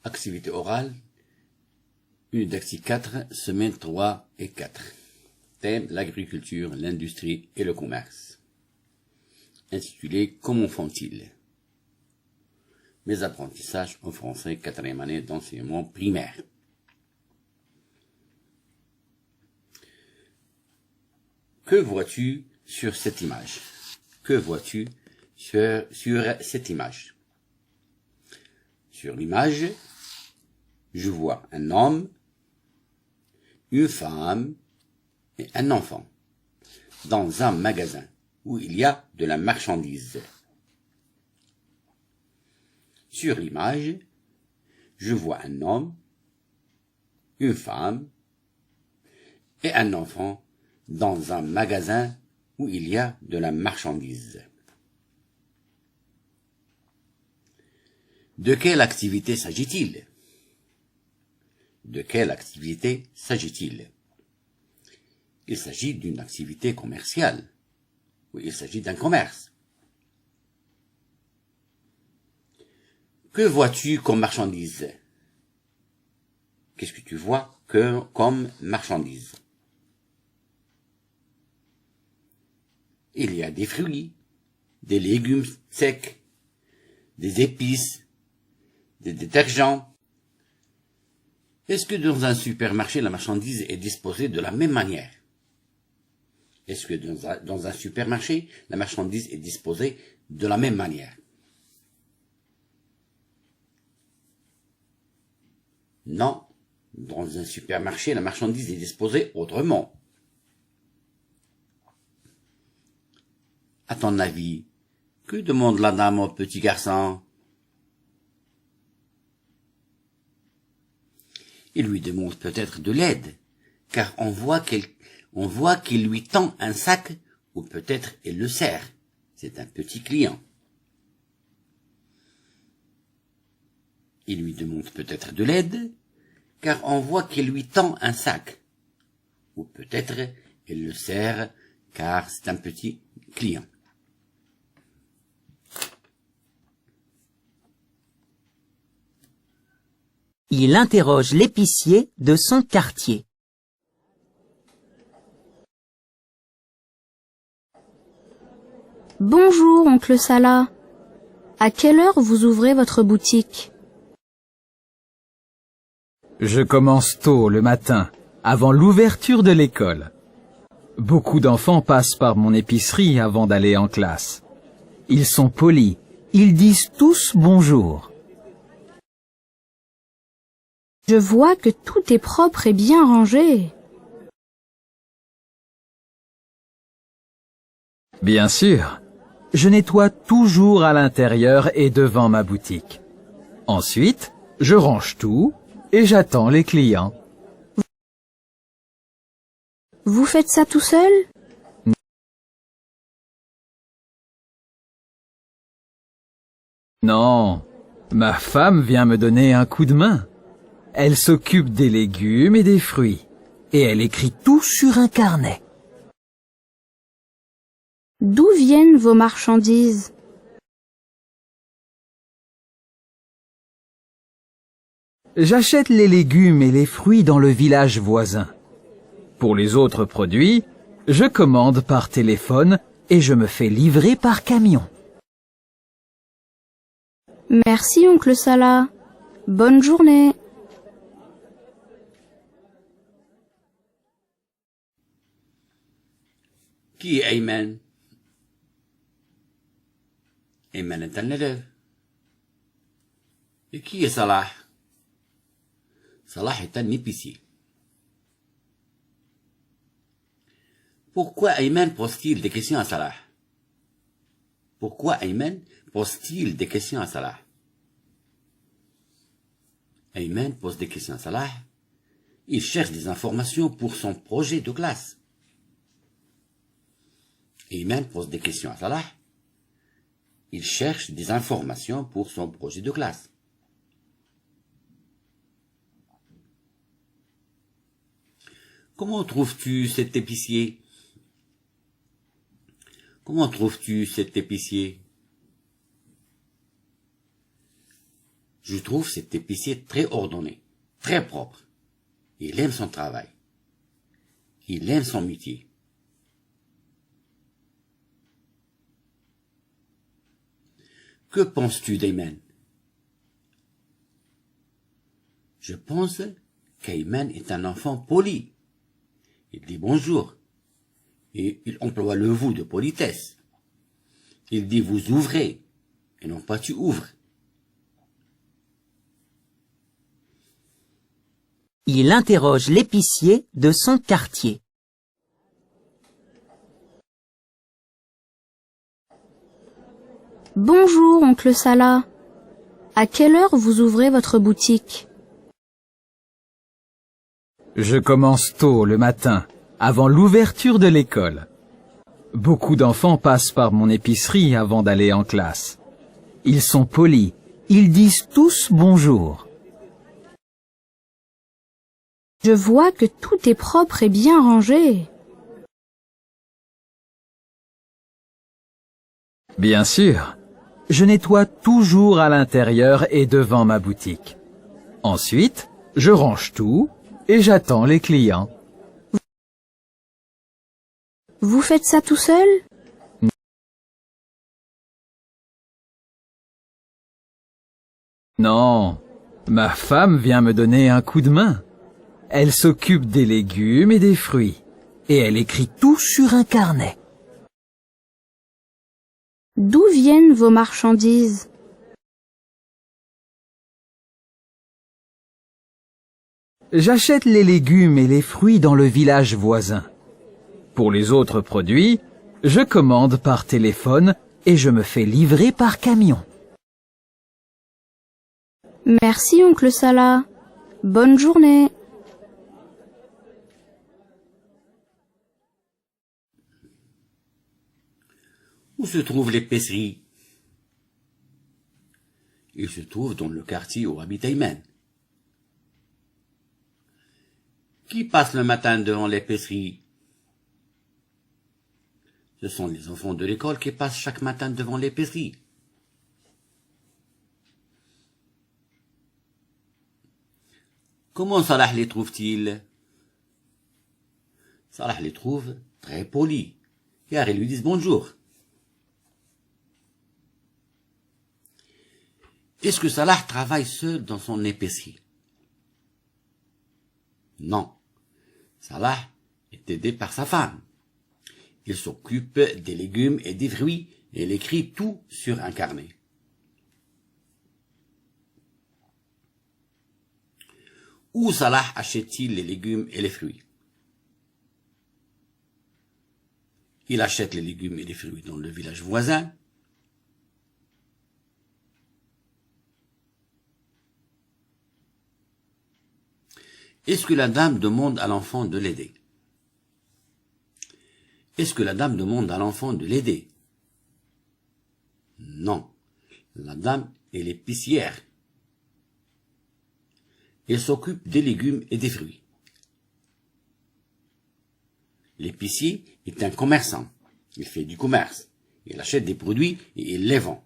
Activité orale, Unidactie 4, semaine 3 et 4. Thème, l'agriculture, l'industrie et le commerce. Intitulé, Comment font-ils? Mes apprentissages en français, 4e année d'enseignement primaire. Que vois-tu sur cette image? Que vois-tu sur cette image? Sur l'image, je vois un homme, une femme et un enfant dans un magasin où il y a de la marchandise. Sur l'image, je vois un homme, une femme et un enfant dans un magasin où il y a de la marchandise. De quelle activité s'agit-il? De quelle activité s'agit-il? Il s'agit d'une activité commerciale. Oui, il s'agit d'un commerce. Que vois-tu comme marchandise? Qu'est-ce que tu vois comme marchandise? Il y a des fruits, des légumes secs, des épices, des détergents. Est-ce que dans un supermarché, la marchandise est disposée de la même manière? Est-ce que dans un supermarché, la marchandise est disposée de la même manière? Non, dans un supermarché, la marchandise est disposée autrement. À ton avis, que demande la dame au petit garçon? Il lui demande peut-être de l'aide, car on voit qu'il lui tend un sac, ou peut-être elle le sert. C'est un petit client. Il lui demande peut-être de l'aide, car on voit qu'il lui tend un sac, ou peut-être elle le sert, car c'est un petit client. Il interroge l'épicier de son quartier. Bonjour, oncle Salah. À quelle heure vous ouvrez votre boutique? Je commence tôt le matin, avant l'ouverture de l'école. Beaucoup d'enfants passent par mon épicerie avant d'aller en classe. Ils sont polis, ils disent tous bonjour. Je vois que tout est propre et bien rangé. Bien sûr, je nettoie toujours à l'intérieur et devant ma boutique. Ensuite, je range tout et j'attends les clients. Vous faites ça tout seul? Non, ma femme vient me donner un coup de main. Elle s'occupe des légumes et des fruits. Et elle écrit tout sur un carnet. D'où viennent vos marchandises? J'achète les légumes et les fruits dans le village voisin. Pour les autres produits, je commande par téléphone et je me fais livrer par camion. Merci, oncle Salah. Bonne journée. Qui est Ayman? Ayman est un élève. Et qui est Salah? Salah est un épicier. Pourquoi Ayman pose-t-il des questions à Salah? Pourquoi Ayman pose-t-il des questions à Salah? Ayman pose des questions à Salah. Il cherche des informations pour son projet de classe. Ayman pose des questions à Salah. Il cherche des informations pour son projet de classe. Comment trouves-tu cet épicier? Comment trouves-tu cet épicier? Je trouve cet épicier très ordonné, très propre. Il aime son travail. Il aime son métier. Que penses-tu d'Ayman? Je pense qu'Ayman est un enfant poli. Il dit bonjour. Et il emploie le vous de politesse. Il dit vous ouvrez, et non pas tu ouvres. Il interroge l'épicier de son quartier. Bonjour, oncle Salah. À quelle heure vous ouvrez votre boutique? Je commence tôt le matin, avant l'ouverture de l'école. Beaucoup d'enfants passent par mon épicerie avant d'aller en classe. Ils sont polis, ils disent tous bonjour. Je vois que tout est propre et bien rangé. Bien sûr, je nettoie toujours à l'intérieur et devant ma boutique. Ensuite, je range tout et j'attends les clients. Vous faites ça tout seul? Non, ma femme vient me donner un coup de main. Elle s'occupe des légumes et des fruits. Et elle écrit tout sur un carnet. D'où viennent vos marchandises? J'achète les légumes et les fruits dans le village voisin. Pour les autres produits, je commande par téléphone et je me fais livrer par camion. Merci, oncle Salah. Bonne journée. Où se trouve l'épicerie? Il se trouve dans le quartier où habite Ayman. Qui passe le matin devant l'épicerie? Ce sont les enfants de l'école qui passent chaque matin devant l'épicerie. Comment Salah les trouve-t-il? Salah les trouve très polis, car ils lui disent bonjour. Est-ce que Salah travaille seul dans son épicerie? Non. Salah est aidé par sa femme. Il s'occupe des légumes et des fruits et il écrit tout sur un carnet. Où Salah achète-t-il les légumes et les fruits? Il achète les légumes et les fruits dans le village voisin. Est-ce que la dame demande à l'enfant de l'aider? Est-ce que la dame demande à l'enfant de l'aider? Non. La dame est l'épicière. Elle s'occupe des légumes et des fruits. L'épicier est un commerçant. Il fait du commerce. Il achète des produits et il les vend.